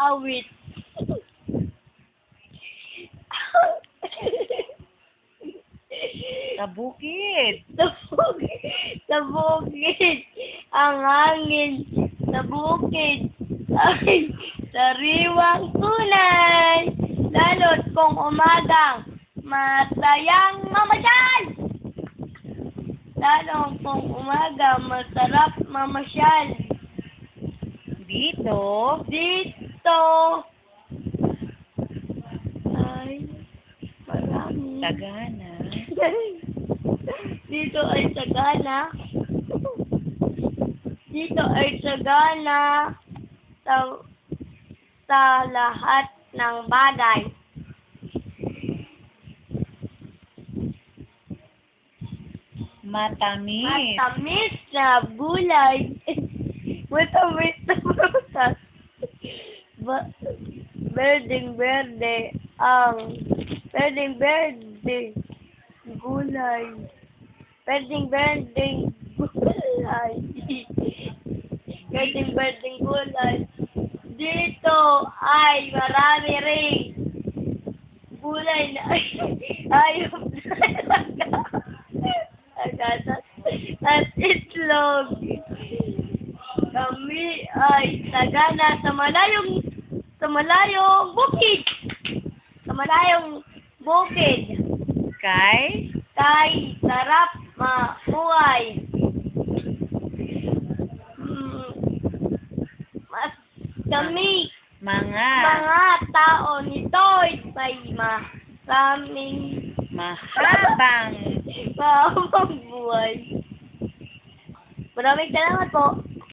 awit. Sa bukid. Sa bukid, ang hangin sa bukid ay sariwang tunay. Lalo't kung umagang masayang mamasyal. Lalo kung umaga masarap mamasyal. Dito. Dito ay marami. Sagana. Dito ay sagana. Dito ay sagana sa lahat ng bagay. Matamis. Matamis na gulay. Matamis na prutas. Berdeng-berde ang berdeng-berde gulay. Berdeng-berdeng gulay. Berdeng-berdeng gulay. Dito ay marami ring gulay na ayop na agatas at itlog. Kami ay sagana sa malayong bukid. Sa malayong bukid. Kay Sarap mabuhay. Mas kami mga tao nito'y may maraming mahabang buhay. Maraming salamat po.